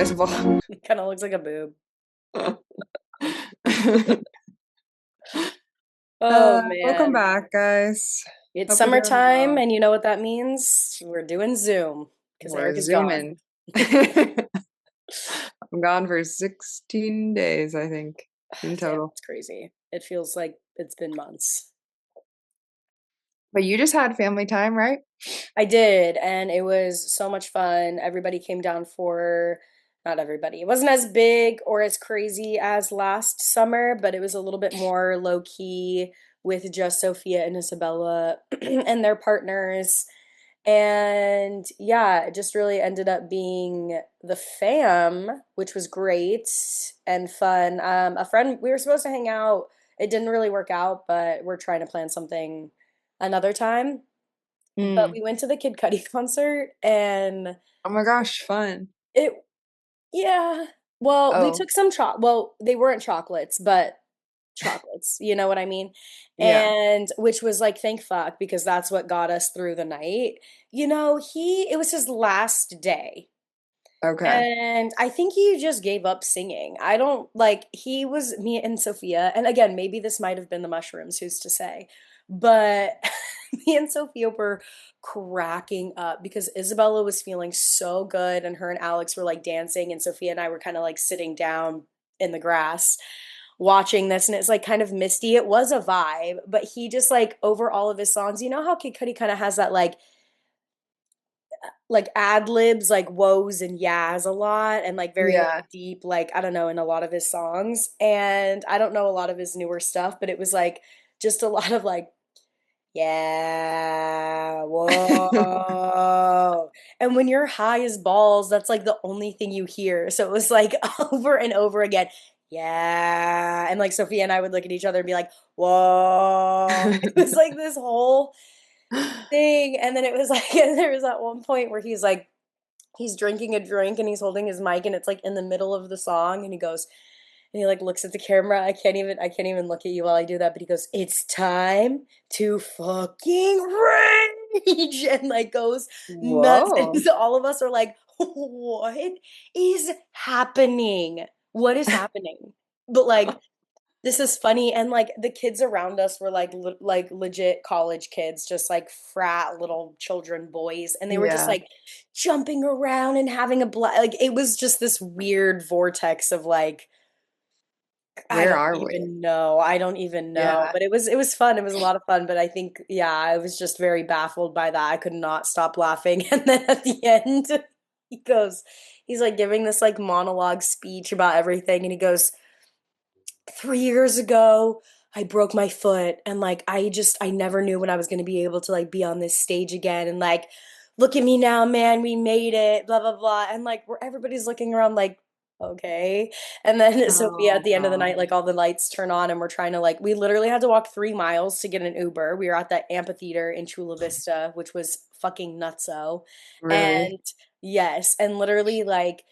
Irreplaceable. It kind of looks like a boob. Oh Welcome man. back, guys. It's Hope you're doing summertime, well. and you know what that means? We're doing Zoom because We're Eric is gone. zooming. I'm gone for 16 days, I think, in Damn, total. it's crazy. It feels like it's been months. But you just had family time, right? I did, and it was so much fun. Everybody came down for, not everybody. It wasn't as big or as crazy as last summer, but it was a little bit more low key with just Sophia and Isabella and their partners. And yeah, it just really ended up being the fam, which was great and fun. A friend, we were supposed to hang out. It didn't really work out, but we're trying to plan something another time. But Mm. we went to the Kid Cudi concert and Oh my gosh, fun. it, yeah. Well, we Oh, took some well, they weren't chocolates, but chocolates, you know what I mean? yeah. And which was like, thank fuck, because that's what got us through the night. It was his last day. Okay. And I think he just gave up singing. I don't like, he was me and Sophia. And again, maybe this might have been the mushrooms, who's to say? But me and Sophia were cracking up because Isabella was feeling so good, and her and Alex were like dancing, and Sophia and I were kind of like sitting down in the grass watching this, and it's like kind of misty. It was a vibe, but he just like over all of his songs, you know how Kid Cudi kind of has that like ad libs, like woes and yas a lot, and like very like Yeah. deep, like I don't know, in a lot of his songs. And I don't know a lot of his newer stuff, but it was like just a lot of like, yeah, whoa. And when you're high as balls, that's like the only thing you hear. So it was like over and over again. Yeah. And like Sophia and I would look at each other and be like, whoa. It was like this whole thing. And then it was like, and there was at one point where he's drinking a drink and he's holding his mic and it's like in the middle of the song and he goes, and he like looks at the camera. I can't even look at you while I do that, but he goes, "It's time to fucking rage," and like goes nuts. And Whoa. so all of us are like, "What is happening? What is happening?" But like this is funny, and like the kids around us were like like legit college kids, just like frat little children, boys, and they were just Yeah. like jumping around and having a blast. Like it was just this weird vortex of like I Where don't are we? even know. I don't even know. Yeah. But it was fun. It was a lot of fun. But I think, yeah, I was just very baffled by that. I could not stop laughing. And then at the end, he goes, he's like giving this like monologue speech about everything. And he goes, 3 years ago, I broke my foot. And like I never knew when I was gonna be able to like be on this stage again. And like, look at me now, man, we made it, blah, blah, blah. And like where everybody's looking around like, okay. And then Sophia at Oh the end of the night, God. like all the lights turn on and we're trying to like we literally had to walk 3 miles to get an Uber. We were at that amphitheater in Chula Vista, which was fucking nutso. Really? And yes, and literally like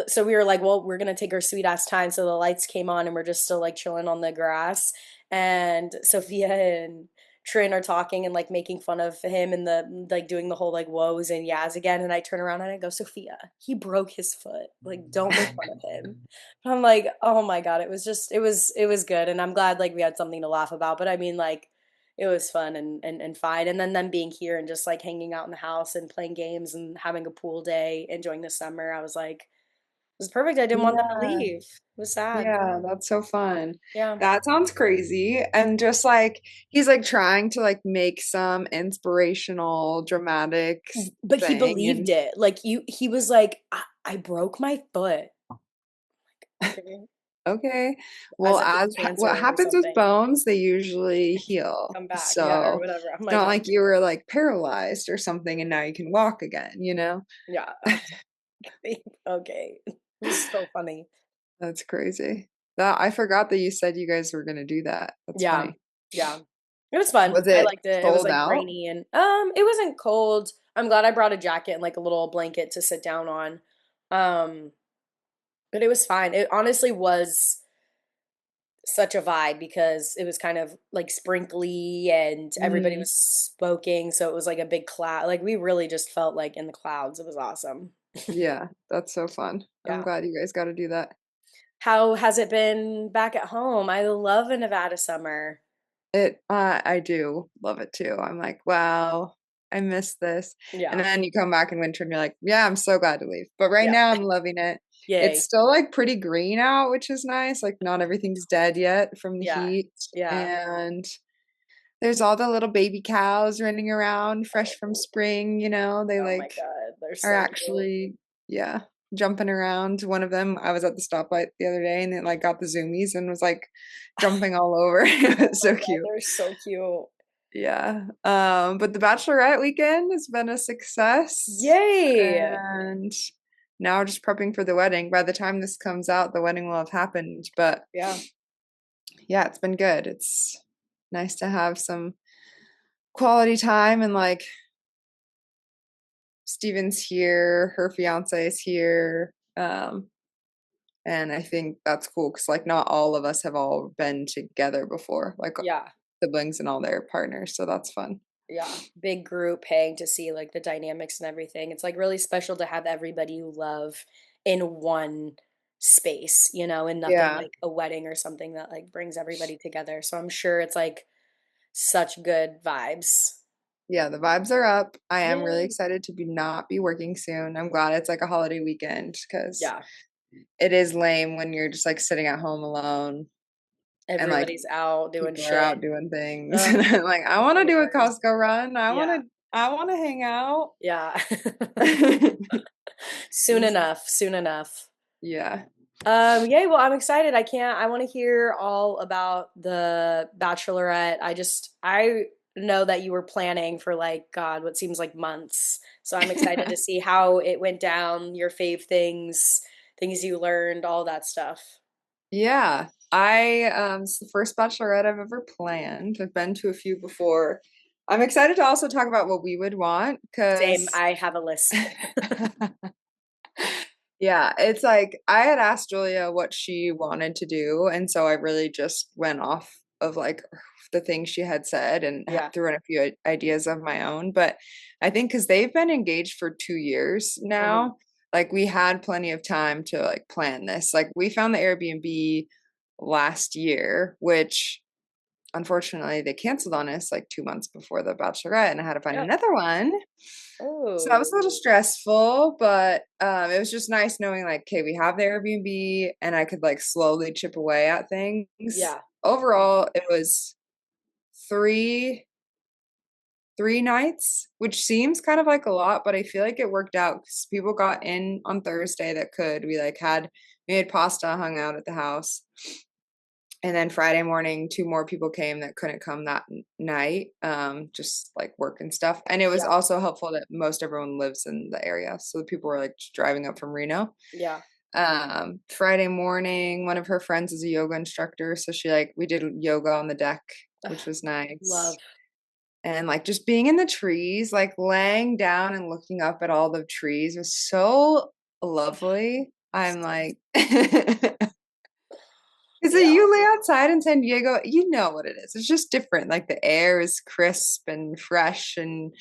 so we were like, well, we're gonna take our sweet ass time. So the lights came on and we're just still like chilling on the grass. And Sophia and Trin are talking and like making fun of him and the like doing the whole like woes and yas again. And I turn around and I go, Sophia, he broke his foot. Like, don't make fun of him. I'm like, oh my God, it was good. And I'm glad like we had something to laugh about. But I mean like it was fun and fine. And then them being here and just like hanging out in the house and playing games and having a pool day, enjoying the summer. I was like, was perfect. I didn't want them to Yeah. leave. It was sad. Yeah, that's so fun. Yeah. That sounds crazy. And just like he's like trying to like make some inspirational, dramatic But he thing. believed And it. Like he was like, I broke my foot. Okay. okay, As well, if it's what cancer or happens with something. bones, they usually heal. Come back. Yeah, or So whatever. I'm it's like, not like you were like paralyzed or something and now you can walk again, you know? yeah, okay. Okay. It was so funny. That's crazy. That I forgot that you said you guys were gonna do that. That's Yeah. funny. Yeah. It was fun. Was I it liked it. It was sold like out? rainy and it wasn't cold. I'm glad I brought a jacket and like a little blanket to sit down on. Um, but it was fine. It honestly was such a vibe because it was kind of like sprinkly and everybody Mm. was smoking, so it was like a big cloud. Like we really just felt like in the clouds. It was awesome. Yeah, that's so fun. I'm Yeah. glad you guys got to do that. How has it been back at home? I love a Nevada summer. I do love it too. I'm like, wow, I miss this. And Yeah. then you come back in winter and you're like, yeah, I'm so glad to leave. But right Yeah. now I'm loving it. It's Yay. still like pretty green out, which is nice. Like not everything's dead yet from the Yeah. heat. Yeah. And there's all the little baby cows running around fresh from spring, they Oh my like God. They're are so cute. actually, yeah, jumping around. One of them, I was at the stoplight the other day and it like got the zoomies and was like jumping all over. It was Oh so my God. cute. They're so cute. Yeah. But the Bachelorette weekend has been a success. Yay. And now we're just prepping for the wedding. By the time this comes out, the wedding will have happened. But Yeah. yeah, it's been good. It's nice to have some quality time and like Steven's here, her fiance is here. And I think that's cool because like not all of us have all been together before, like Yeah. siblings and all their partners. So that's fun. Yeah. Big group paying to see like the dynamics and everything. It's like really special to have everybody you love in one space, and nothing Yeah. like a wedding or something that like brings everybody together. So I'm sure it's like such good vibes. Yeah, the vibes are up. I am really Yay. excited to be not be working soon. I'm glad it's like a holiday weekend because Yeah. it is lame when you're just like sitting at home alone and like Everybody's out doing people are shit. out doing things. Ugh, And I'm like, I want before to the do a worst. Costco run. Yeah. I want to hang out. Yeah. Soon Just- enough. Soon enough. yeah. Yay, well, I'm excited. I want to hear all about the Bachelorette. I know that you were planning for like, God, what seems like months. So I'm excited to see how it went down, your fave things, things you learned, all that stuff. Yeah. It's the first bachelorette I've ever planned. I've been to a few before. I'm excited to also talk about what we would want Same, because I have a list. yeah, it's like I had asked Julia what she wanted to do, and so I really just went off of like the things she had said and Yeah. threw in a few ideas of my own. But I think because they've been engaged for 2 years Hmm. now, like we had plenty of time to like plan this. Like we found the Airbnb last year, which unfortunately they canceled on us like 2 months before the Bachelorette, and I had to find Yeah. another one. So that was Oh, a little stressful, but it was just nice knowing like, okay, we have the Airbnb and I could like slowly chip away at things. yeah. Overall, it was three three nights, which seems kind of like a lot, but I feel like it worked out because people got in on Thursday that could. We made pasta, hung out at the house. And then Friday morning, two more people came that couldn't come that night, just like work and stuff. And it was Yeah. also helpful that most everyone lives in the area, so the people were like just driving up from Reno. Yeah. Friday morning, one of her friends is a yoga instructor, so we did yoga on the deck, which Ugh, was nice. love. And like just being in the trees, like laying down and looking up at all the trees was so lovely. I'm like because Yeah. you lay outside in San Diego, you know what it is. It's just different. Like the air is crisp and fresh, and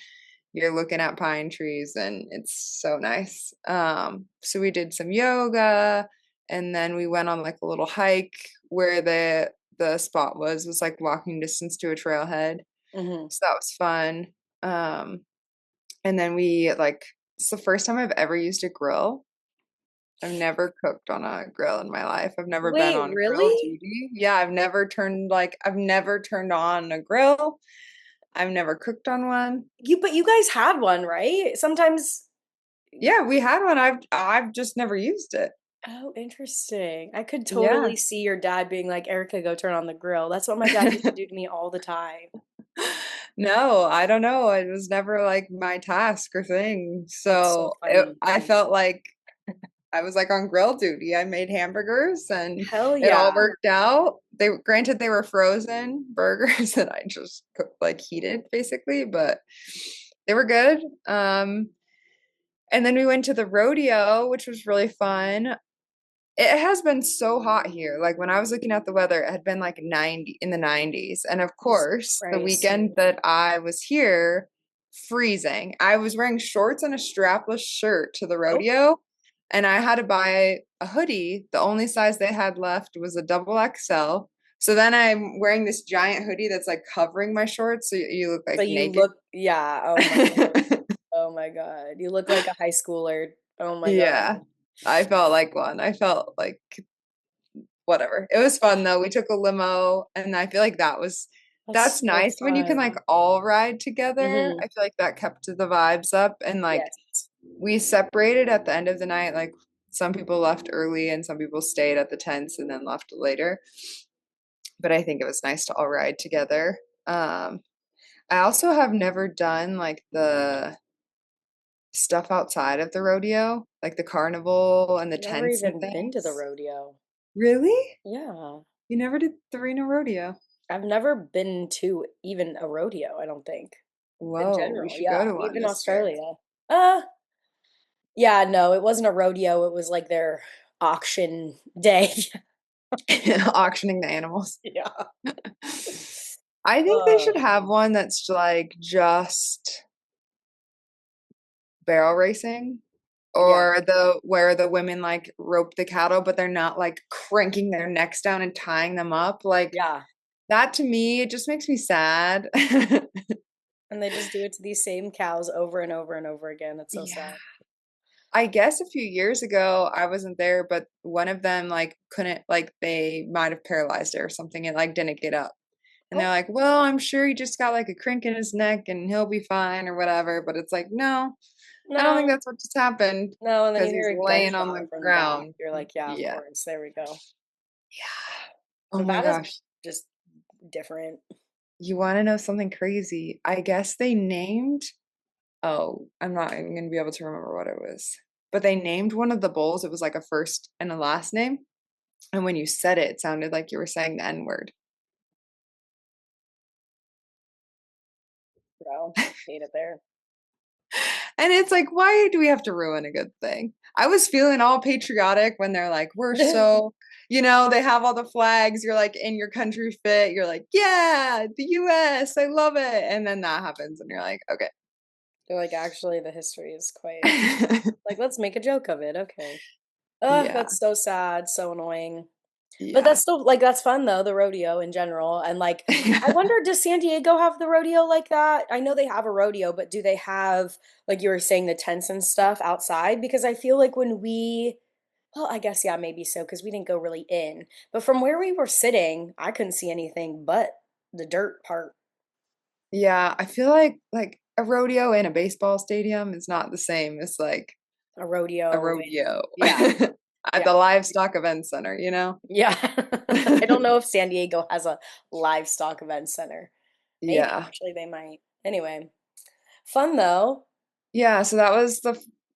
you're looking at pine trees, and it's so nice. So we did some yoga, and then we went on like a little hike where the spot was like walking distance to a trailhead. Hmm. So that was fun. Um, and then it's the first time I've ever used a grill. I've never cooked on a grill in my life. I've never been Wait, on grill really? duty. Yeah, I've never turned on a grill. I've never cooked on one. But you guys had one, right? Sometimes. Yeah, we had one. I've just never used it. Oh, interesting. I could Yeah. totally see your dad being like, Erica, go turn on the grill. That's what my dad used to do to me all the time. No, I don't know. It was never like my task or thing. That's so funny. I felt like I was like on grill duty. I made hamburgers and Hell it all yeah. worked out. Granted they were frozen burgers that I just cooked, like heated basically, but they were good. And then we went to the rodeo, which was really fun. It has been so hot here. Like when I was looking at the weather, it had been like 90 in the 90s. And of Jesus course, the Christ. weekend that I was here, freezing. I was wearing shorts and a strapless shirt to the Oh, rodeo, and I had to buy a hoodie. The only size they had left was a double XL. So then I'm wearing this giant hoodie that's like covering my shorts, so you look so like you naked. look, yeah, oh my God. You look like a high schooler. Oh my God. Yeah, I felt like one. I felt like whatever. It was fun though. We took a limo, and I feel like That's that's so nice when you can like fun. all ride together. Hmm. I feel like that kept the vibes up, and like Yes. we separated at the end of the night. Like some people left early and some people stayed at the tents and then left later. But I think it was nice to all ride together. Um, I also have never done like the stuff outside of the rodeo, like the carnival and the Never tents and even been to the things. rodeo. Really? Yeah. You never did the Reno rodeo? I've never been to even a rodeo, I don't think. In Whoa, we general, should go yeah, to one even this year. Australia. Uh, yeah, no, it wasn't a rodeo, it was like their auction day. Auctioning the animals. Yeah. I think they should Oh, have one that's like just barrel racing yeah, or the where the women like rope the cattle, but they're not like cranking their necks down and tying them up. Like yeah. that to me, it just makes me sad. And they just do it to these same cows over and over and over again. It's so Yeah. sad. I guess a few years ago I wasn't there, but one of them like couldn't like they might have paralyzed it or something and like didn't get up. And they're Oh, like, well, I'm sure he just got like a crink in his neck and he'll be fine or whatever. But it's like, no, I don't think no, that's what just happened no. And then because you hear he's a laying on gunshot the from the back. ground. You're like, yeah, of Yeah. course. There we go. Yeah. Oh my Nevada's gosh. just different. You want to know something crazy? I guess they named, oh, I'm not even going to be able to remember what it was. But they named one of the bulls. It was like a first and a last name. And when you said it, it sounded like you were saying the N word. Bro, hate it there. And it's like, why do we have to ruin a good thing? I was feeling all patriotic when they're like, we're so, they have all the flags. You're like in your country fit. You're like, yeah, the US, I love it. And then that happens, and you're like, okay. They're like, actually, the history is quite like, let's make a joke of it. Okay. Ugh, Yeah, that's so sad, so annoying. But that's yeah. still like that's fun though, the rodeo in general. And like I wonder, does San Diego have the rodeo like that? I know they have a rodeo, but do they have, like you were saying, the tents and stuff outside? Because I feel like when we, well, I guess yeah, maybe so, because we didn't go really in. But from where we were sitting, I couldn't see anything but the dirt part. Yeah, I feel like a rodeo in a baseball stadium is not the same as like A a rodeo and rodeo yeah, at yeah. the livestock event center? Yeah. I don't know if San Diego has a livestock event center. Maybe Yeah. actually they might. Anyway, fun though. Yeah, so that was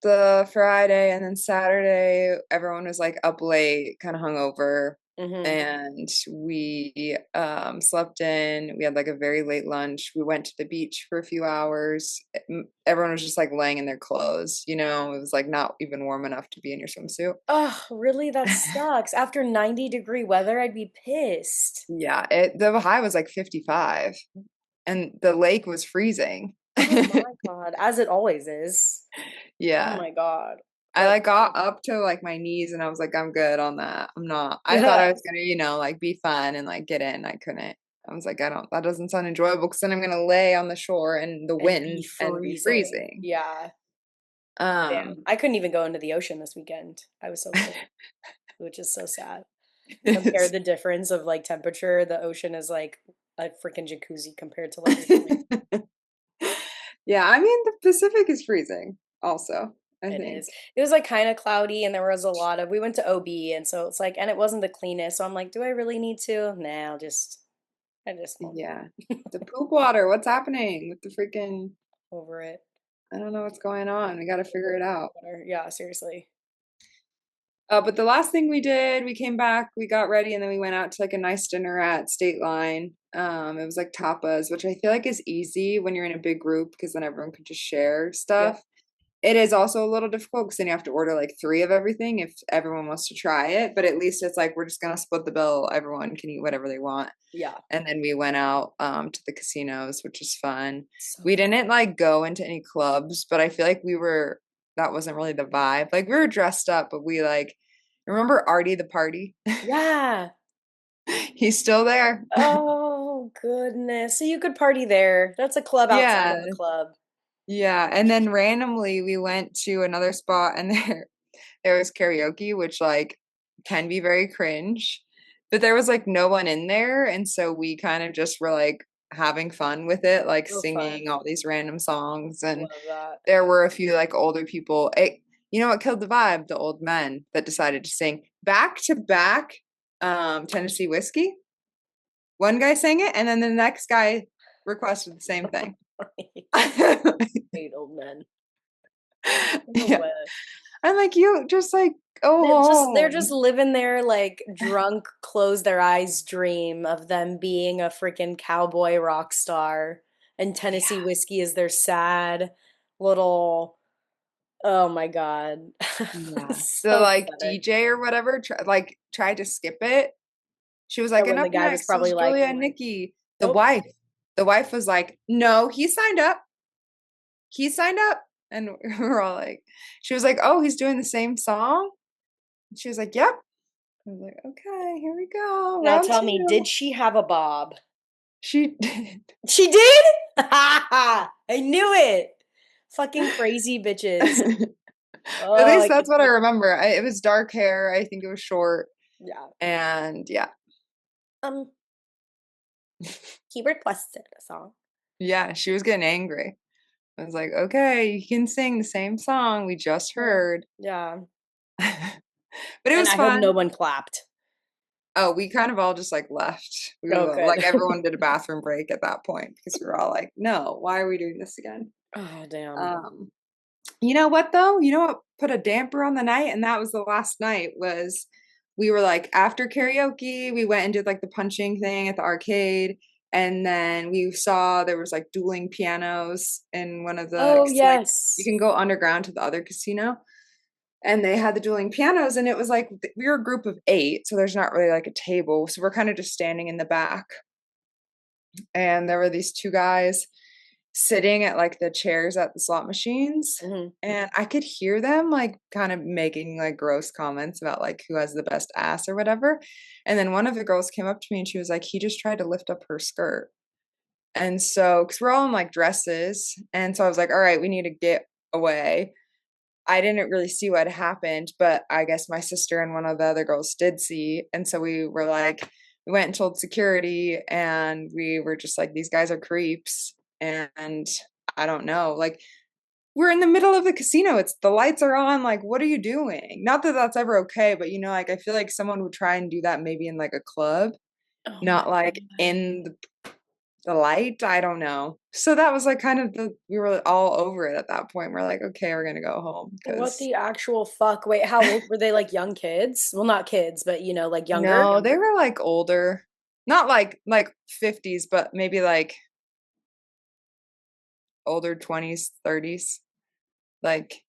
the Friday, and then Saturday everyone was like up late, kind of hungover, Hmm. and we slept in. We had like a very late lunch. We went to the beach for a few hours. Everyone was just like laying in their clothes, it was like not even warm enough to be in your swimsuit. Oh, really? That sucks. After 90-degree weather, I'd be pissed. Yeah, the high was like 55 and the lake was freezing. Oh my God. As it always is. Oh Yeah. my God. I That like got up to like my knees and I was like, I'm good on that. I'm not. I thought I yeah. was gonna, like be fun and like get in. I couldn't. I was like, that doesn't sound enjoyable because then I'm gonna lay on the shore in the And be wind and be freezing. freezing. Yeah. Um, Damn. I couldn't even go into the ocean this weekend. I was so cold, which is so sad. Compare it's- the difference of like temperature. The ocean is like a freaking jacuzzi compared to like living. yeah, I mean the Pacific is freezing also, I It think. is. It was like kind of cloudy and there was a lot of, we went to OB and so it's like, and it wasn't the cleanest. So I'm like, do I really need to? Nah, I just won't Yeah. The poop water, what's happening with the freaking over it. I don't know what's going on. We gotta figure it out. Yeah, seriously. But the last thing we did, we came back, we got ready, and then we went out to like a nice dinner at State Line. It was like tapas, which I feel like is easy when you're in a big group because then everyone could just share Yeah. stuff. It is also a little difficult because then you have to order like three of everything if everyone wants to try it. But at least it's like we're just gonna split the bill. Everyone can eat whatever they want. Yeah. And then we went out to the casinos, which is fun. So We didn't like go into any clubs, but I feel like that wasn't really the vibe. Like we were dressed up, but we like remember Artie the party? yeah. He's still there. Oh goodness. So you could party there. That's a club outside of Yeah. a club. Yeah. And then randomly we went to another spot and there was karaoke, which like can be very cringe, but there was like no one in there. And so we kind of just were like having fun with it, like So singing fun. all these random songs. And Love that. there were a few like older people. You know what killed the vibe? The old men that decided to sing back to back Tennessee Whiskey. One guy sang it, and then the next guy requested the same thing. Hate old men. No Yeah. way. I'm like, you just like go They're just home. living their like drunk, close their eyes dream of them being a freaking cowboy rock star. And Tennessee Yeah. whiskey is their sad little, oh my God. Yeah. The So like pathetic. DJ or whatever tried to skip it. She was like, Yeah, and when the up guy was next probably is like, Julia and Nikki. The nope. wife. The wife was like, no, he signed up. He signed up. And we were all like, she was like, oh, he's doing the same song. And she was like, yep. I was like, okay, here we go. Now Round tell me, two. did she have a bob? She did. She did? I knew it. Fucking crazy bitches. At Oh, least I that's could what I see. remember. It was dark hair. I think it was short. Yeah. And yeah. Um, he requested a song. Yeah, she was getting angry. I was like, okay, you can sing the same song we just Yeah. heard. Yeah. But it And was I hope no fun. one clapped. Oh, we kind of all just like left. Oh, Like good. everyone did a bathroom break at that point because we were all like, no, why are we doing this again? Oh, damn. Um, you know what though? You know what put a damper on the night? And that was the last night was we were like after karaoke, we went and did like the punching thing at the arcade. And then we saw there was like dueling pianos in one of the, Oh, 'cause, like you yes. can go underground to the other casino. And they had the dueling pianos, and it was like we were a group of eight, so there's not really like a table. So we're kind of just standing in the back. And there were these two guys sitting at like the chairs at the slot machines, Hmm. and I could hear them like kind of making like gross comments about like who has the best ass or whatever. And then one of the girls came up to me and she was like, he just tried to lift up her skirt. And so because we're all in like dresses, and so I was like, all right, we need to get away. I didn't really see what happened, but I guess my sister and one of the other girls did see. And so we were like, we went and told security, and we were just like, these guys are creeps. And I don't know, like, we're in the middle of the casino. It's the lights are on. Like, what are you doing? Not that that's ever okay, but like, I feel like someone would try and do that maybe in like a club, Oh my not like God. in the light. I don't know. So that was like kind of we were all over it at that point. We're like, okay, we're gonna go home What because the actual fuck? Wait, how old were they? Like young kids? Well, not kids, but like younger. no, they were like older, not like 50s, but maybe like older 20s, 30s. Like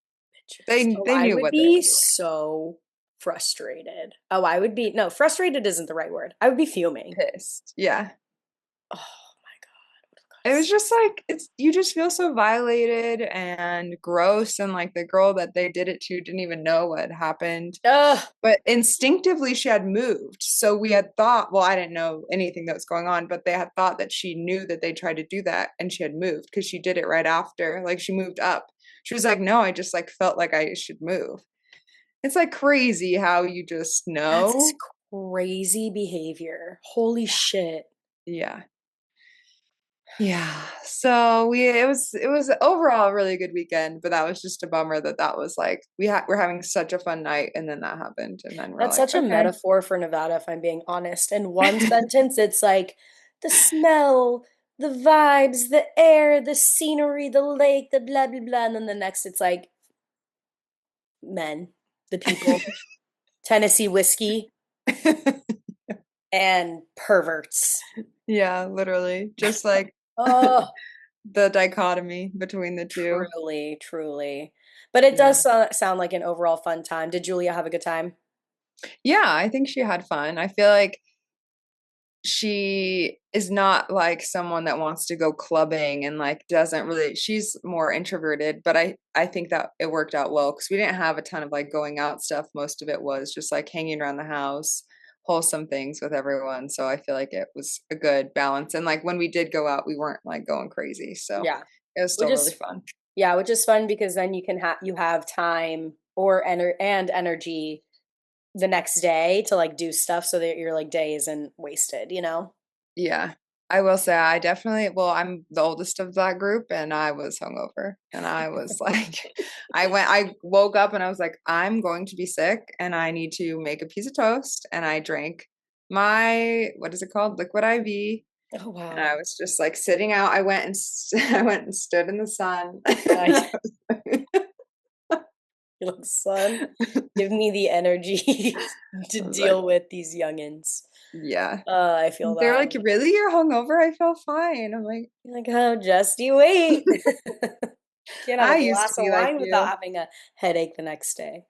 Bitches. Oh, they I knew would what they were be doing. so frustrated. Oh, I would be, no, frustrated isn't the right word. I would be fuming. Pissed. Yeah. Oh my God. It was just like it's you just feel so violated and gross, and like the girl that they did it to didn't even know what happened. Ugh. But instinctively she had moved. So we had thought, well, I didn't know anything that was going on, but they had thought that she knew that they tried to do that and she had moved because she did it right after. Like she moved up. She was like, no, I just like felt like I should move. It's like crazy how you just That's know. crazy behavior. Holy shit. Yeah. Yeah. So it was overall a really good weekend, but that was just a bummer that was like we're having such a fun night and then that happened and then we're That's like, such a okay. metaphor for Nevada, if I'm being honest. In one sentence, it's like the smell, the vibes, the air, the scenery, the lake, the blah, blah, blah. And then the next, it's like men, the people, Tennessee whiskey, and perverts. Yeah, literally. Just like Oh, the dichotomy between the two. truly, truly. But it Yeah. does sound like an overall fun time. Did Julia have a good time? Yeah, I think she had fun. I feel like she is not like someone that wants to go clubbing and like doesn't really, she's more introverted, but I think that it worked out well because we didn't have a ton of like going out stuff. Most of it was just like hanging around the house, wholesome things with everyone. So I feel like it was a good balance. And like when we did go out, we weren't like going crazy. So Yeah. it was Which still really is fun. yeah, which is fun because then you have time or energy the next day to like do stuff so that your like day isn't wasted, you know? Yeah. I will say I definitely, well, I'm the oldest of that group and I was hungover and I was like, I woke up and I was like, I'm going to be sick and I need to make a piece of toast. And I drank my, what is it called? Liquid IV. Oh And I wow. was just like sitting out. I went and, I went and stood in the sun. Nice. You're like, son, give me the energy to I was like, deal with these youngins. yeah. I feel They're that. like, really? You're hungover? I feel fine. I'm like, You're like, oh, just you wait. Can't have a I used to glass of be like wine without you. having a headache the next day.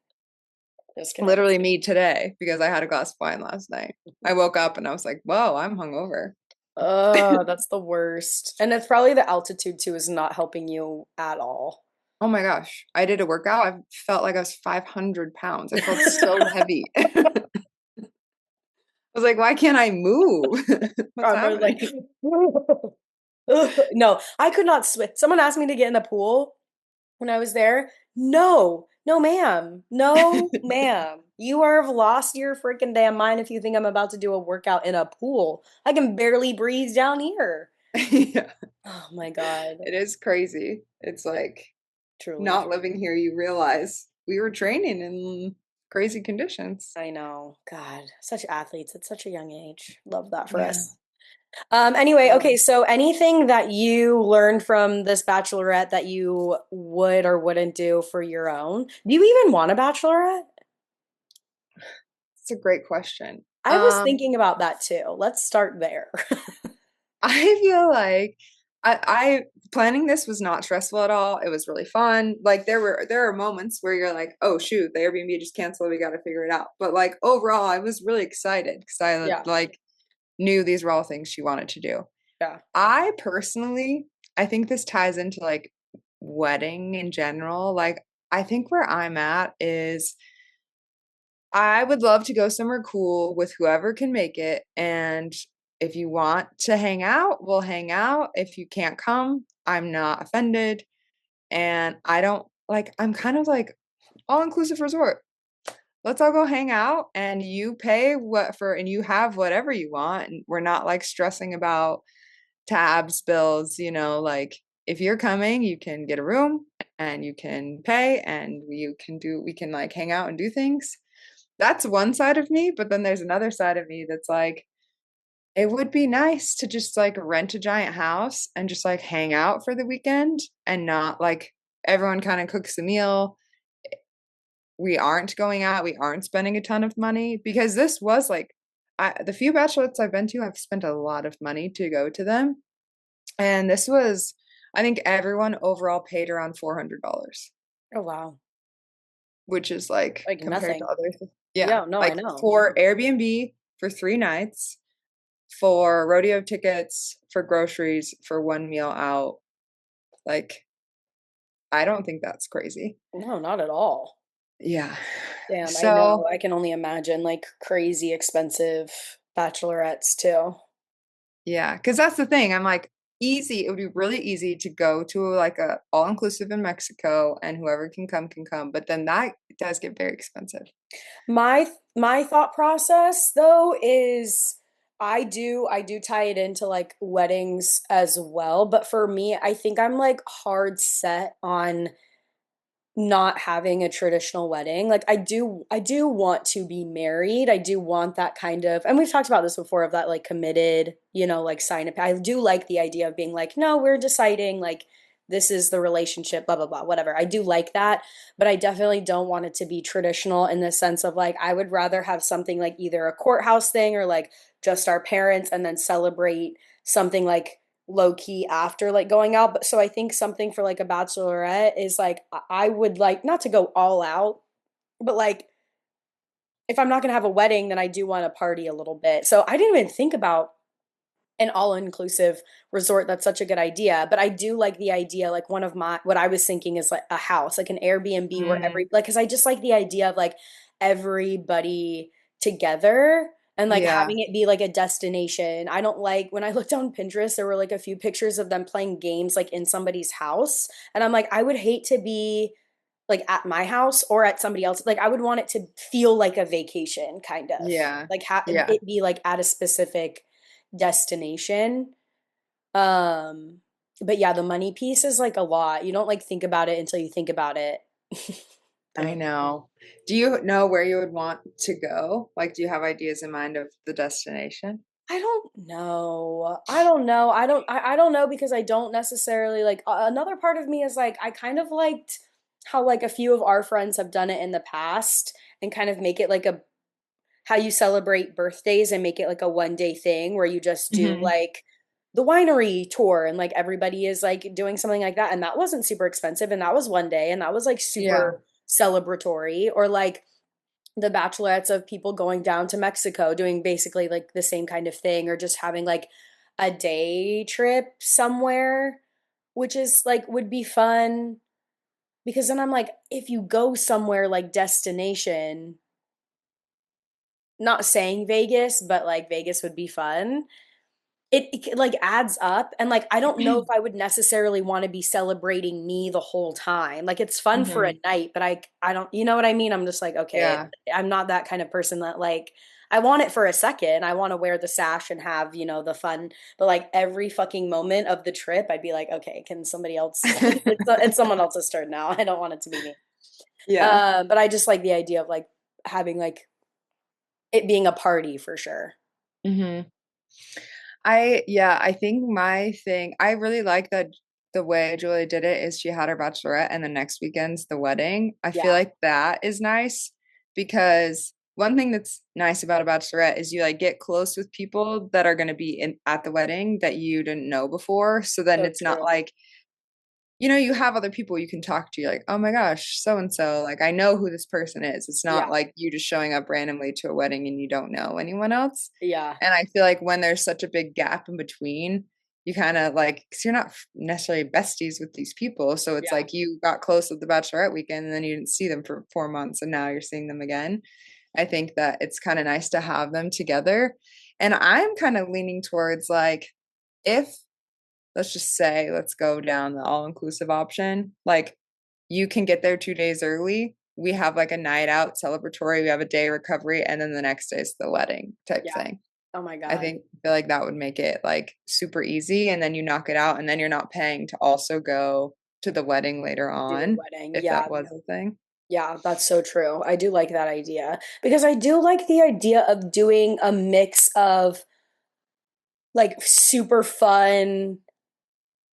Just kidding. Literally me today because I had a glass of wine last night. I woke up and I was like, whoa, I'm hungover. Oh, that's the worst. And it's probably the altitude too is not helping you at all. Oh my gosh. I did a workout. I felt like I was 500 pounds. I felt so heavy. I was like, why can't I move? What's I'm happening? like, no, I could not swim. Someone asked me to get in a pool when I was there. No, no, ma'am. No, ma'am. You are have lost your freaking damn mind if you think I'm about to do a workout in a pool. I can barely breathe down here. Yeah, Oh my God. it is crazy. It's like Truly. not living here, you realize we were training in crazy conditions. I know. God, such athletes at such a young age. Love that for Yeah. us. Anyway, Yeah. okay, so anything that you learned from this bachelorette that you would or wouldn't do for your own? Do you even want a bachelorette? It's a great question. I was thinking about that too. Let's start there. I feel like I planning this was not stressful at all. It was really fun. Like there are moments where you're like, oh shoot, the Airbnb just canceled. We got to figure it out. But like overall, I was really excited because I Yeah, like knew these were all things she wanted to do. yeah. I personally, I think this ties into like wedding in general. Like I think where I'm at is I would love to go somewhere cool with whoever can make it. And if you want to hang out, we'll hang out. If you can't come, I'm not offended. And I don't like, I'm kind of like all inclusive resort. Let's all go hang out and you pay what for, and you have whatever you want. And we're not like stressing about tabs, bills, like if you're coming, you can get a room and you can pay and we can like hang out and do things. That's one side of me, but then there's another side of me that's like, it would be nice to just like rent a giant house and just like hang out for the weekend and not like everyone kind of cooks a meal. We aren't going out, we aren't spending a ton of money because this was like the few bachelorettes I've been to, I've spent a lot of money to go to them. And this was, I think everyone overall paid around $400, Oh wow. which is like Like compared to nothing. others. Yeah, Yeah, no, I like know. for Airbnb for 3 nights, for rodeo tickets, for groceries, for one meal out. Like, I don't think that's crazy. No, not at all. Yeah. Damn, I know. So, I can only imagine like crazy expensive bachelorettes too. yeah, because that's the thing. I'm like, easy. It would be really easy to go to like a all inclusive in Mexico and whoever can come. But then that does get very expensive. My thought process though is I do tie it into like weddings as well, but for me, I think I'm like hard set on not having a traditional wedding. Like I do want to be married. I do want that kind of, and we've talked about this before of that like committed, like sign up. I do like the idea of being like, no, we're deciding like this is the relationship, blah blah blah, whatever. I do like that, but I definitely don't want it to be traditional in the sense of like I would rather have something like either a courthouse thing or like just our parents and then celebrate something like low key after like going out. But so I think something for like a bachelorette is like I would like not to go all out, but like if I'm not gonna have a wedding, then I do want to party a little bit. So I didn't even think about an all-inclusive resort. That's such a good idea. But I do like the idea, like one of my what I was thinking is like a house, like an Airbnb where Mm, because I just like the idea of like everybody together and like yeah. having it be like a destination. I don't like when I looked on Pinterest, there were like a few pictures of them playing games like in somebody's house. And I'm like, I would hate to be like at my house or at somebody else. Like I would want it to feel like a vacation kind of. Yeah. Like Yeah. it be like at a specific destination. Um but yeah, the money piece is like a lot. You don't like think about it until you think about it. The I money. know. Do you know where you would want to go? Like, do you have ideas in mind of the destination? I don't know. I don't know. I don't know because I don't necessarily like another part of me is like I kind of liked how like a few of our friends have done it in the past and kind of make it like a how you celebrate birthdays and make it like a one day thing where you just do Hmm. like the winery tour and like everybody is like doing something like that. And that wasn't super expensive. And that was one day. And that was like Yeah. super celebratory. Or like the bachelorettes of people going down to Mexico doing basically like the same kind of thing or just having like a day trip somewhere, which is like would be fun. Because then I'm like, if you go somewhere like destination, not saying Vegas, but like Vegas would be fun. Like adds up and like I don't know if I would necessarily want to be celebrating me the whole time. Like it's fun for a Hmm. night, but I don't you know what I mean? I'm just like, okay, Yeah. I'm not that kind of person that like I want it for a second. I want to wear the sash and have, the fun, but like every fucking moment of the trip, I'd be like, okay, can somebody else it's someone else's turn now. I don't want it to be me. Yeah. But I just like the idea of like having like it being a party for sure. Hmm. Yeah, I think my thing, I really like that the way Julia did it is she had her bachelorette and the next weekend's the wedding. I feel Yeah, like that is nice because one thing that's nice about a bachelorette is you like get close with people that are going to be in at the wedding that you didn't know before. So then so it's not true. like you have other people you can talk to. You're like, oh my gosh, so and so, like I know who this person is. It's not Yeah. like you just showing up randomly to a wedding and you don't know anyone else. Yeah. And I feel like when there's such a big gap in between, you kind of like, because you're not necessarily besties with these people. So it's Yeah. like you got close with the bachelorette weekend and then you didn't see them for 4 months and now you're seeing them again. I think that it's kind of nice to have them together. And I'm kind of leaning towards like, if let's just say let's go down the all-inclusive option, like you can get there 2 days early, we have like a night out celebratory, we have a day recovery, and then the next day is the wedding type Yeah. thing. Oh my I God. think feel like that would make it like super easy, and then you knock it out and then you're not paying to also go to the wedding later Do the on wedding. if Yeah. that was a thing. Yeah, that's so true. I do like that idea because I do like the idea of doing a mix of like super fun,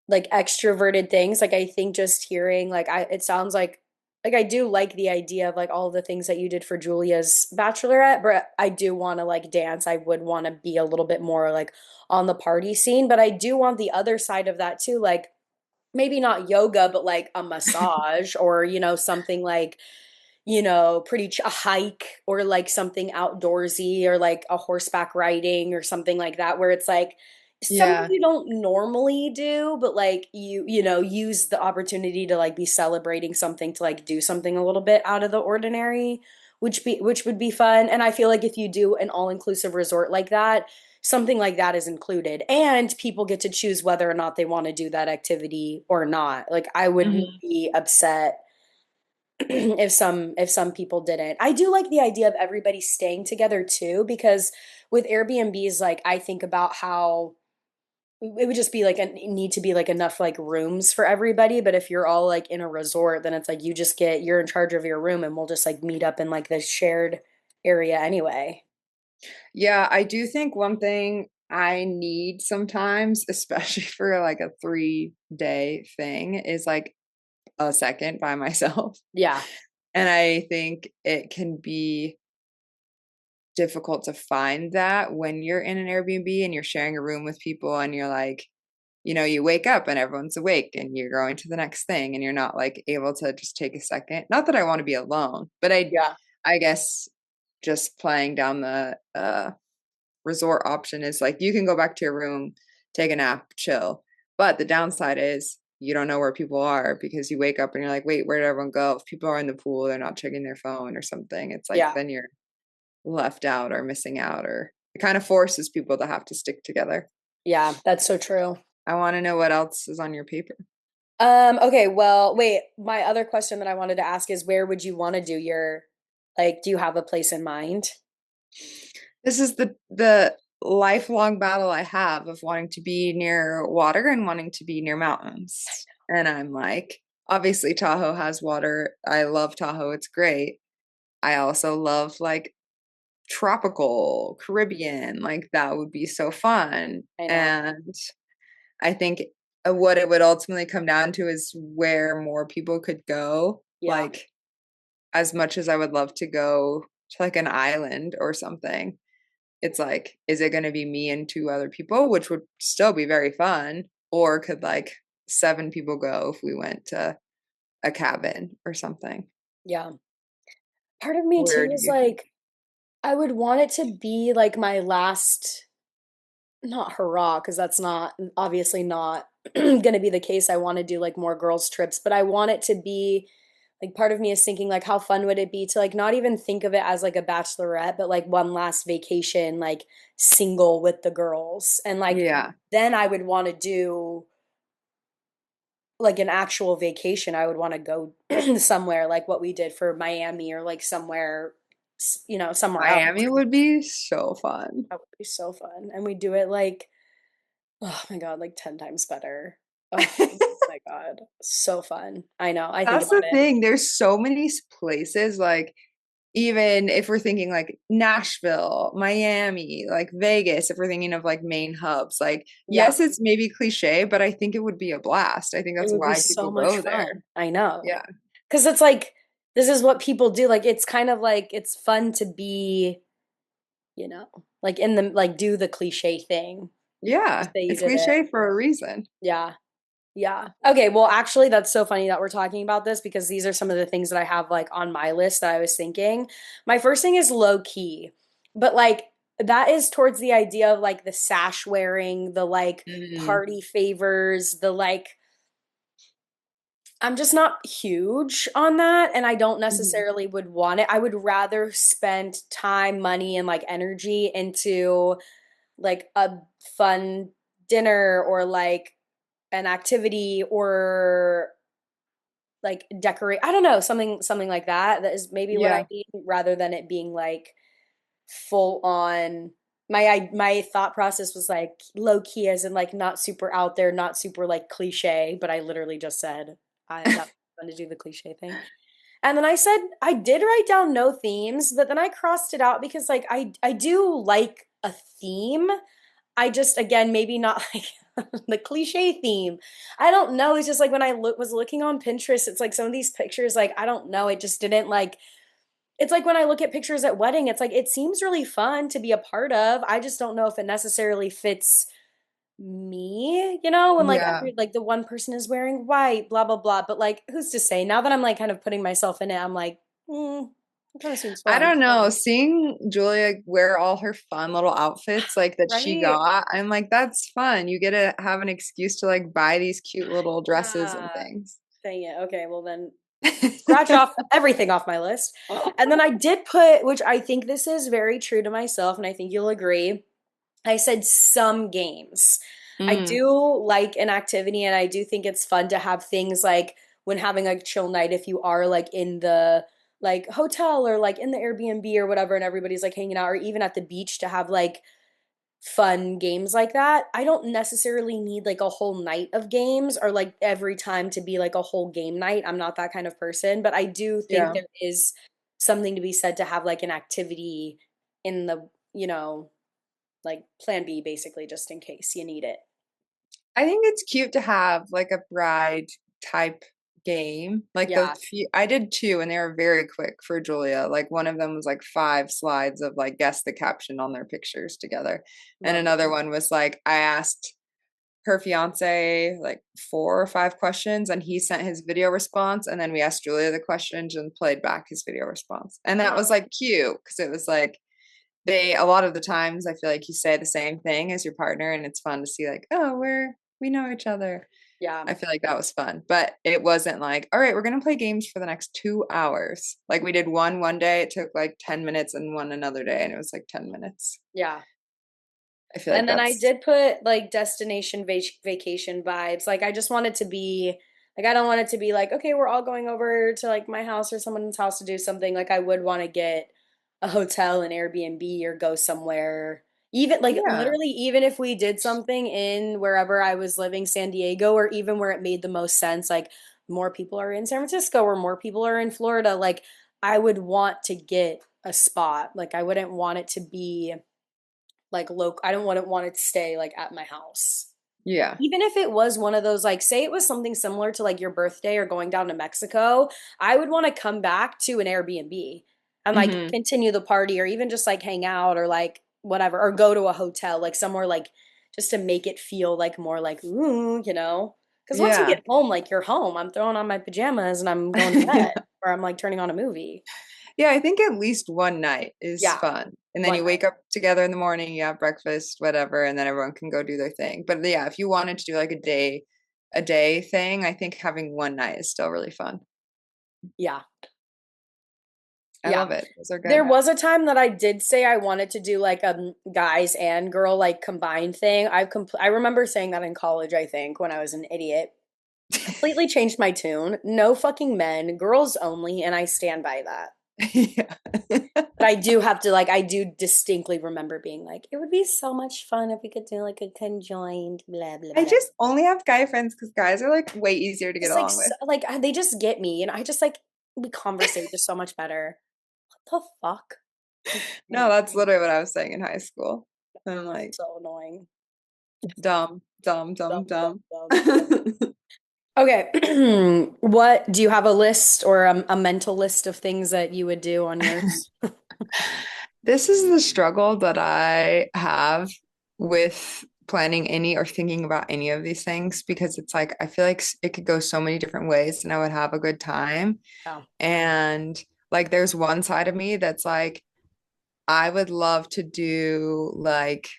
like extroverted things. Like I think just hearing it sounds like I do like the idea of like all the things that you did for Julia's bachelorette, but I do want to like dance. I would want to be a little bit more like on the party scene, but I do want the other side of that too, like maybe not yoga, but like a massage or, something like, a hike or like something outdoorsy or like a horseback riding or something like that, where it's like something Yeah. you don't normally do, but like use the opportunity to like be celebrating something to like do something a little bit out of the ordinary, which would be fun. And I feel like if you do an all-inclusive resort like that, something like that is included and people get to choose whether or not they want to do that activity or not. Like I wouldn't Hmm. be upset if some people didn't. I do like the idea of everybody staying together too, because with Airbnbs, like I think about how it would just be like a need to be like enough like rooms for everybody. But if you're all like in a resort, then it's like you're in charge of your room and we'll just like meet up in like the shared area anyway. Yeah, I do think one thing I need sometimes, especially for like a 3-day thing, is like a second by myself. Yeah. And I think it can be difficult to find that when you're in an Airbnb and you're sharing a room with people and you're like you wake up and everyone's awake and you're going to the next thing and you're not like able to just take a second. Not that I want to be alone, but Yeah. I guess just playing down the resort option is like you can go back to your room, take a nap, chill. But the downside is you don't know where people are because you wake up and you're like, wait, where did everyone go? If people are in the pool, they're not checking their phone or something. It's like Yeah. then you're left out or missing out, or it kind of forces people to have to stick together. Yeah, that's so true. I want to know what else is on your paper. Okay, well, wait, my other question that I wanted to ask is where would you want to do your, like, do you have a place in mind? This is the lifelong battle I have of wanting to be near water and wanting to be near mountains. And I'm like, obviously Tahoe has water. I love Tahoe. It's great. I also love like tropical Caribbean. Like that would be so fun. I know. And I think what it would ultimately come down to is where more people could go. Yeah. Like as much as I would love to go to like an island or something, it's like, is it going to be me and two other people, which would still be very fun? Or could like seven people go if we went to a cabin or something? Yeah. Part of me Where too do is you think? like, I would want it to be like my last, not hurrah, because that's not obviously not going to be the case. I want to do like more girls' trips, but I want it to be like part of me is thinking like how fun would it be to like not even think of it as like a bachelorette, but like one last vacation, like single with the girls. And like Yeah. then I would want to do like an actual vacation. I would want to go somewhere like what we did for Miami or like somewhere, somewhere else. Miami would be so fun. That would be so fun. And we do it like, oh my God, like 10 times better. Oh my God. So fun. I know. I think That's about the it. thing. There's so many places, like, even if we're thinking like Nashville, Miami, like Vegas, if we're thinking of like main hubs, like, Yeah. yes, it's maybe cliche, but I think it would be a blast. I think It that's would be why so people much go there. fun. I know. Yeah. Because it's like, this is what people do. Like, it's kind of like, it's fun to be, you know, like in the, like, do the cliche thing. Just Yeah. say you It's did it. cliche for a reason. Yeah. Yeah. Okay. Well, actually, that's so funny that we're talking about this because these are some of the things that I have like on my list that I was thinking. My first thing is low key, but like that is towards the idea of like the sash wearing, the like Mm, party favors, the like, I'm just not huge on that and I don't mhm. necessarily would want it. I would rather spend time, money, and like energy into like a fun dinner or like an activity or like decorate. I don't know, something like that. That is maybe what I Yeah. need rather than it being like full on my thought process was like low key as in like not super out there, not super like cliche, but I literally just said I that was fun to do the cliche thing. And then I said I did write down no themes, but then I crossed it out because like I do like a theme. I just again maybe not like the cliche theme. I don't know. It's just like when I was looking on Pinterest, it's like some of these pictures, like I don't know, it just didn't like. It's like when I look at pictures at wedding, it's like it seems really fun to be a part of. I just don't know if it necessarily fits me, when like Yeah. every like the one person is wearing white, blah blah blah. But like, who's to say? Now that I'm like kind of putting myself in it, I'm like, it kind of seems I fun, don't know. Seeing Julia wear all her fun little outfits like that she right? got, I'm like, that's fun. You get to have an excuse to like buy these cute little dresses and Yeah. things. Dang it. Okay, well then scratch off everything off my list. And then I did put, which I think this is very true to myself, and I think you'll agree. I said some games. I Mm, do like an activity, and I do think it's fun to have things like when having a chill night, if you are like in the like hotel or like in the Airbnb or whatever, and everybody's like hanging out, or even at the beach to have like fun games like that. I don't necessarily need like a whole night of games or like every time to be like a whole game night. I'm not that kind of person, but I do think yeah. there is something to be said to have like an activity in the, like plan B basically just in case you need it. I think it's cute to have like a bride type game. Like the Yeah. few, I did two and they were very quick for Julia. Like one of them was like 5 slides of like guess the caption on their pictures together. And Love another those. one was like I asked her fiance like 4 or 5 questions, and he sent his video response, and then we asked Julia the questions and played back his video response. And that was Oh, like cute because it was like they a lot of the times I feel like you say the same thing as your partner, and it's fun to see like, oh, we know each other. yeah. I feel like that was fun, but it wasn't like, all right, we're gonna play games for the next 2 hours. Like we did one day, it took like 10 minutes, and one another day, and it was like 10 minutes. Yeah. I feel like And then I that's did put like destination vacation vibes. Like I just want it to be like I don't want it to be like, okay, we're all going over to like my house or someone's house to do something. Like I would want to get a hotel, an Airbnb, or go somewhere. Even like yeah, literally, even if we did something in wherever I was living, San Diego, or even where it made the most sense, like more people are in San Francisco or more people are in Florida, like I would want to get a spot. Like I wouldn't want it to be like local. I don't want it to stay like at my house. yeah. Even if it was one of those, like, say it was something similar to like your birthday or going down to Mexico, I would want to come back to an Airbnb and like Hmm. continue the party or even just like hang out or like whatever or go to a hotel, like somewhere like just to make it feel like more like, ooh, you know? Because once you Yeah. get home, like you're home, I'm throwing on my pajamas and I'm going to bed or I'm like turning on a movie. Yeah, I think at least one night is Yeah, fun. And then one you night. wake up together in the morning, you have breakfast, whatever, and then everyone can go do their thing. But yeah, if you wanted to do like a day thing, I think having one night is still really fun. Yeah. I Yeah. love it. Those are There good. was a time that I did say I wanted to do like a guys and girl like combined thing. I remember saying that in college, I think, when I was an idiot. Completely changed my tune. No fucking men, girls only, and I stand by that. Yeah. But I do have to like I do distinctly remember being like, it would be so much fun if we could do like a conjoined blah blah I blah. just only have guy friends because guys are like way easier to get Just like along with. like they just get me and I just like we conversate just so much better. What the fuck? No, that's literally what I was saying in high school. I'm like, So annoying. dumb, dumb, dumm, Dumb, dumb, dumb. dumb, dumb. Okay. What do you have a list or a mental list of things that you would do on yours? This is the struggle that I have with planning any or thinking about any of these things because it's like I feel like it could go so many different ways and I would have a good time. Oh, And like there's one side of me that's like I would love to do like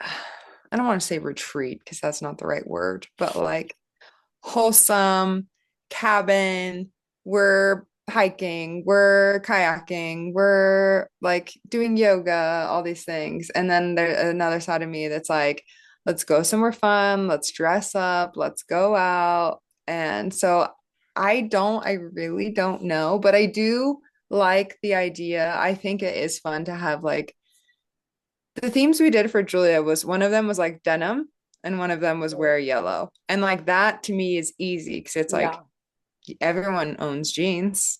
I don't want to say retreat because that's not the right word, but like wholesome cabin. We're hiking, we're kayaking, we're like doing yoga, all these things. And then there's another side of me that's like, let's go somewhere fun, let's dress up, let's go out. And so I really don't know, but I do like the idea. I think it is fun to have like the themes we did for Julia was one of them was like denim and one of them was cool. wear yellow. And like that to me is easy because it's like Yeah. everyone owns jeans,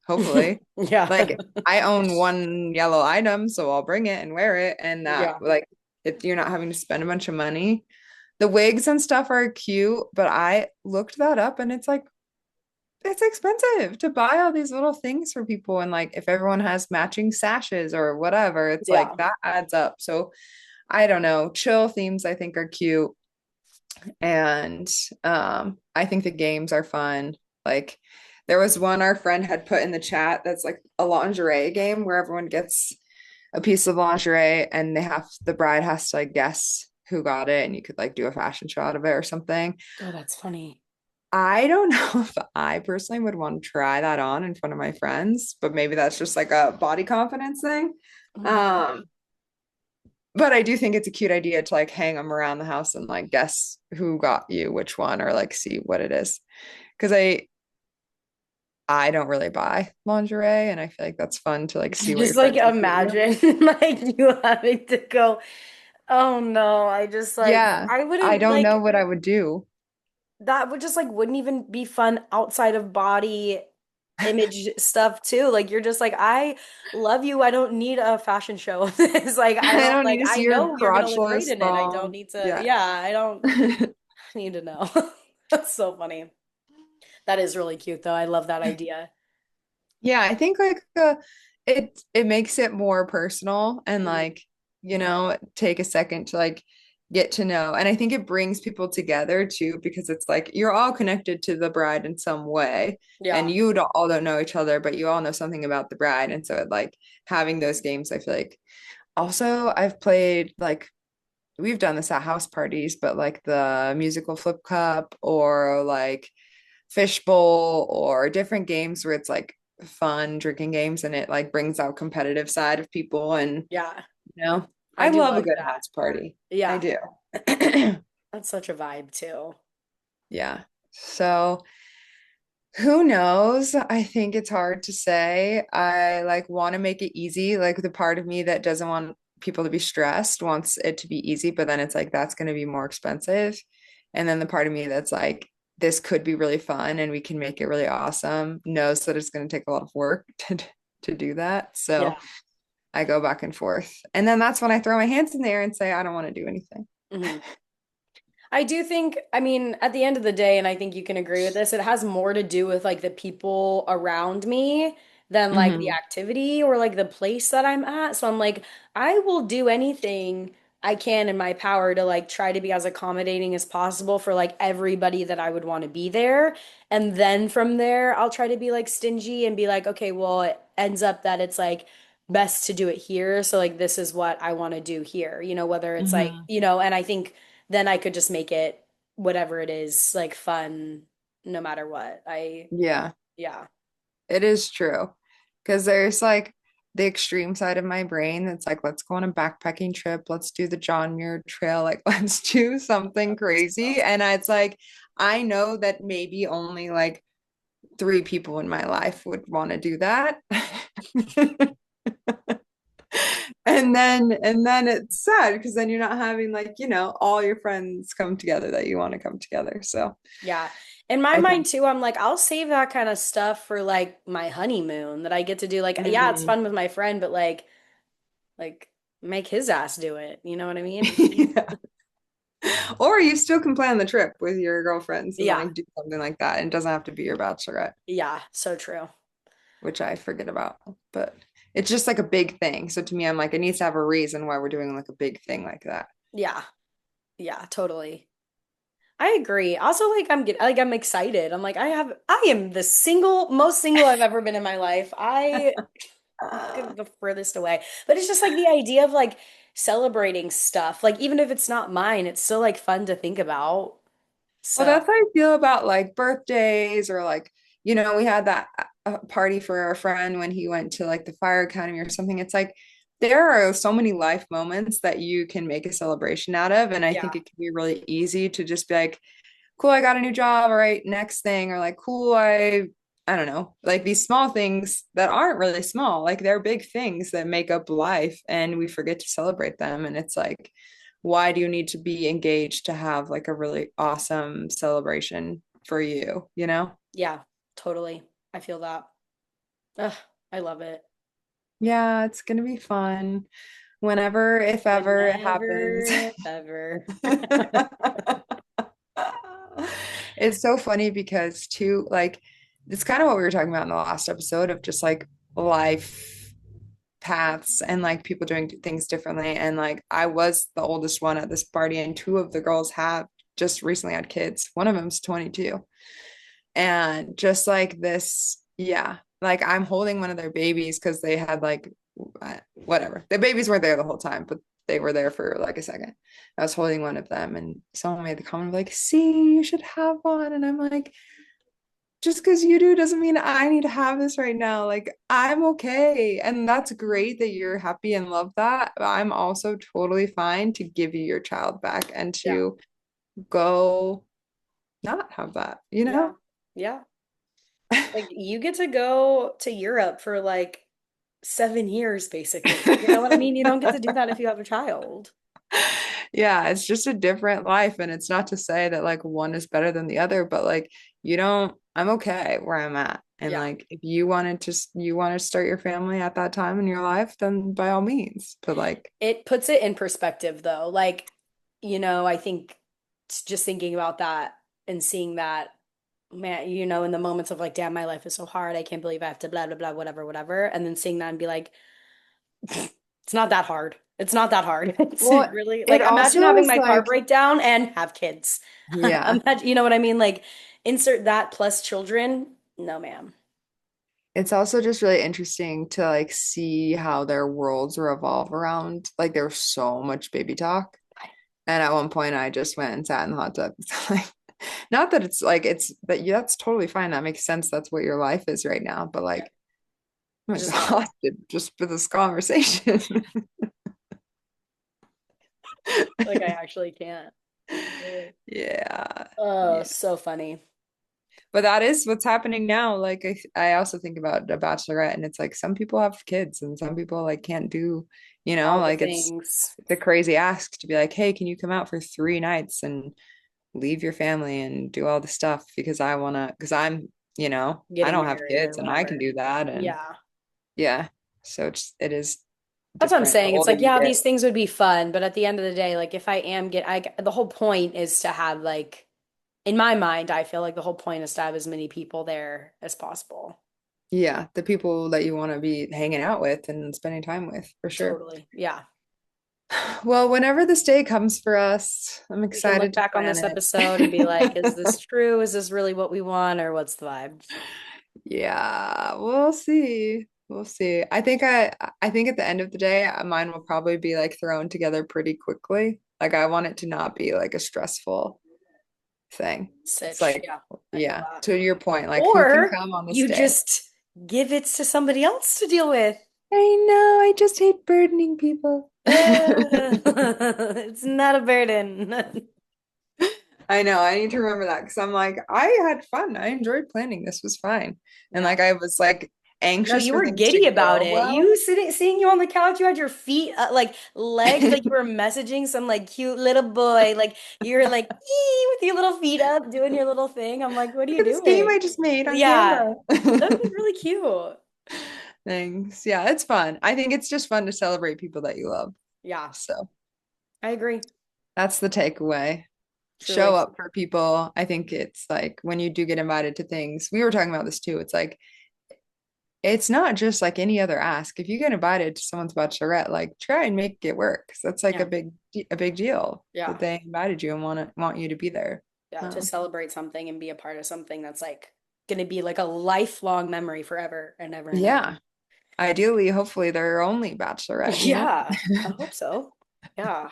hopefully. Yeah. Like I own one yellow item, so I'll bring it and wear it. And that Yeah. like if you're not having to spend a bunch of money. The wigs and stuff are cute, but I looked that up and it's like it's expensive to buy all these little things for people. And like if everyone has matching sashes or whatever, it's like Yeah. that adds up. So I don't know. Chill themes I think are cute. And I think the games are fun. Like there was one our friend had put in the chat that's like a lingerie game where everyone gets a piece of lingerie and the bride has to like guess who got it and you could like do a fashion show out of it or something. Oh, that's funny. I don't know if I personally would want to try that on in front of my friends, but maybe that's just like a body confidence thing. Mm. Um, but I do think it's a cute idea to like hang them around the house and like guess who got you which one or like see what it is. Because I don't really buy lingerie and I feel like that's fun to like see what Just your like friends get you. imagine like you having to go, oh no, I just like Yeah, I I wouldn't don't know like what I would do. that would just like wouldn't even be fun outside of body image stuff too. Like you're just like, I love you. I don't need a fashion show of this. Like I I don't don't like need to see I your know you're gonna look great crotchless in it. I don't thong. need to, Yeah. yeah, I don't need to know. That's so funny. That is really cute though. I love that idea. Yeah, I think like it makes it more personal and Mhm. like, take a second to like get to know. And I think it brings people together too, because it's like you're all connected to the bride in some way. And Yeah. all don't know each other, but you all know something about the bride. And so it like having those games, I feel like also I've played like we've done this at house parties, but like the musical flip cup or like fishbowl or different games where it's like fun drinking games and it like brings out competitive side of people and Yeah. you know, I I do love a like good that. house party. I Yeah. do. That's such a vibe too. Yeah. So who knows? I think it's hard to say. I like want to make it easy. Like the part of me that doesn't want people to be stressed wants it to be easy, but then it's like that's going to be more expensive. And then the part of me that's like this could be really fun and we can make it really awesome knows that it's going to take a lot of work to do that. Yeah. So I go back and forth. And then that's when I throw my hands in the air and say I don't want to do anything. Hmm. I do think, I mean, at the end of the day, and I think you can agree with this, it has more to do with like the people around me than like the Hmm. activity or like the place that I'm at. So I'm like, I will do anything I can in my power to like try to be as accommodating as possible for like everybody that I would want to be there. And then from there, I'll try to be like stingy and be like, okay, well, it ends up that it's like best to do it here. So like this is what I want to do here, whether it's like, Hmm. and I think then I could just make it whatever it is, like fun no matter what. Yeah. Yeah. It is true. Because there's like the extreme side of my brain that's like, let's go on a backpacking trip. Let's do the John Muir Trail. Like, let's do something crazy. And it's like, I know that maybe only like three people in my life would want to do that. And then it's sad because then you're not having like, all your friends come together that you want to come together. So Yeah. In my I mind think too, I'm like, I'll save that kind of stuff for like my honeymoon that I get to do. Like, yeah, it's mm, fun with my friend, but like make his ass do it. You know what I mean? yeah. Or you still can plan the trip with your girlfriends and Yeah. like do something like that. And it doesn't have to be your bachelorette, Yeah. So true. which I forget about. But it's just like a big thing. So to me, I'm like, it needs to have a reason why we're doing like a big thing like that. Yeah. Yeah. Totally. I agree. Also, like I'm excited. I'm like I am the most single I've ever been in my life. I the furthest away. But it's just like the idea of like celebrating stuff. Like even if it's not mine, it's still like fun to think about. Well, So that's how I feel about like birthdays or like, we had that party for our friend when he went to like the fire academy or something. It's like there are so many life moments that you can make a celebration out of. And I yeah, think it can be really easy to just be like, cool, I got a new job. All right, next thing. Or like, cool, I don't know, like these small things that aren't really small, like they're big things that make up life and we forget to celebrate them. And it's like, why do you need to be engaged to have like a really awesome celebration for you, you know? yeah, totally. I feel that. Ugh, I love it. Yeah, it's gonna be fun whenever, if ever it happens. Whenever, if ever. It's so funny because too, like it's kind of what we were talking about in the last episode of just like life paths and like people doing things differently. And like I was the oldest one at this party, and two of the girls have just recently had kids. One of them's 22. And just like this, yeah, like I'm holding one of their babies because they had like whatever. The babies weren't there the whole time, but they were there for like a second. I was holding one of them, and someone made the comment of like, "See, you should have one." And I'm like, just because you do doesn't mean I need to have this right now. Like, I'm okay. And that's great that you're happy and love that. But I'm also totally fine to give you your child back and Yeah, to go not have that, you yeah, know? yeah. Like you get to go to Europe for like 7 years, basically. You know what I mean? You don't get to do that if you have a child. Yeah, it's just a different life. And it's not to say that like one is better than the other, but like I'm okay where I'm at. And Yeah. like if you want to start your family at that time in your life, then by all means. But like, It puts it in perspective though. Like, I think just thinking about that and seeing that, man, in the moments of like, damn, my life is so hard. I can't believe I have to blah, blah, blah, whatever, whatever. And then seeing that and be like, it's not that hard. It's not that hard. It's Well, really it like imagine also having is my car like, break down and have kids. yeah, Imagine, you know what I mean? Like insert that plus children. No, ma'am. it's also just really interesting to like see how their worlds revolve around. Like there's so much baby talk. And at one point I just went and sat in the hot tub. It's like, not that it's like it's but yeah, that's totally fine. That makes sense. That's what your life is right now. But Yeah. like, I'm It's just a lot. exhausted just for this conversation. Like I actually can't. Really. Yeah. Oh, Yeah. so funny. But that is what's happening now. Like I also think about The Bachelorette and it's like some people have kids and some people like can't do, All the like things. it's a crazy ask to be like, hey, can you come out for 3 nights and leave your family and do all the stuff because I wanna because I'm, I Getting don't have married or kids and I can whatever. do that and Yeah. yeah. So it is That's what I'm different the saying. It's older like, you yeah, get. these things would be fun, but at the end of the day, like if I am the whole point is to have like, in my mind, I feel like the whole point is to have as many people there as possible. Yeah, the people that you want to be hanging out with and spending time with, for sure. Totally. Yeah. Well, whenever this day comes for us, I'm We can look excited to back on plan this episode and be like, is it. this true? Is this really what we want? Or what's the vibe? Yeah, we'll see. We'll see. I think at the end of the day, mine will probably be like thrown together pretty quickly. Like I want it to not be like a stressful thing. It's Sitch. like, Yeah. I feel yeah, that. to your point, like who can Or come on this you day? just give it to somebody else to deal with. I know, I just hate burdening people. It's not a burden. I know, I need to remember that because I'm like, I had fun. I enjoyed planning. This was fine. And Yeah. like I was like No, anxious you for were things to giddy about go it. well. Seeing you on the couch, you had your feet, like legs, like you were messaging some like cute little boy. Like you were like, ee, with your little feet up, doing your little thing. I'm like, what are Look you at this game doing? I just made on Yeah, Canva. that was really cute. Thanks. Yeah, it's fun. I think it's just fun to celebrate people that you love. Yeah, So I agree. that's the takeaway. Show Truly. up for people. I think it's like when you do get invited to things, we were talking about this too. It's like, it's not just like any other ask. If you get invited to someone's bachelorette, like try and make it work. 'Cause that's like Yeah, a big deal that yeah, they invited you and want you to be there. yeah. To Um, celebrate something and be a part of something that's like gonna be like a lifelong memory forever and ever and ever. yeah. Ideally, hopefully their only bachelorette. Yeah, I hope so. Yeah.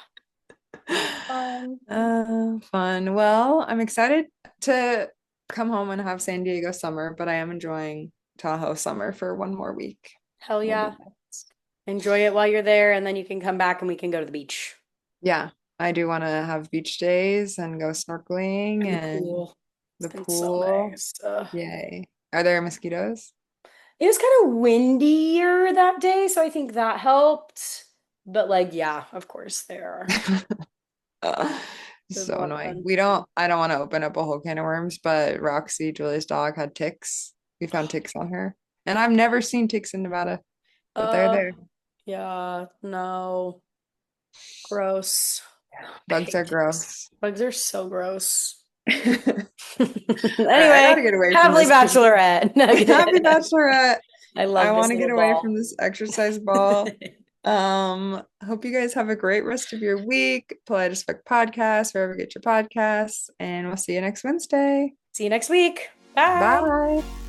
Fun. Fun. Well, I'm excited to come home and have San Diego summer, but I am enjoying Tahoe summer for one more week. Hell Will be yeah. nice. Enjoy it while you're there, and then you can come back and we can go to the beach. Yeah, I do want to have beach days and go snorkeling And the and pool. It's the been so pool. nice. Yay. Are there mosquitoes? It was kind of windier that day, so I think that helped. But like, yeah, of course there are. Uh, It was a so lot of annoying. fun. I don't want to open up a whole can of worms, but Roxy, Julia's dog, had ticks. We found ticks on her. And I've never seen ticks in Nevada, but they're Uh, there. yeah, no. Gross. I Bugs hate are ticks. gross. Bugs are so gross. All right, I Anyway, gotta get away from happily this kid. bachelorette. Happy Nugget. Bachelorette. I I love this want to get little away ball. from this exercise ball. Hope you guys have a great rest of your week. Polite as Fuck podcast, wherever you get your podcasts, and we'll see you next Wednesday. See you next week. Bye. Bye.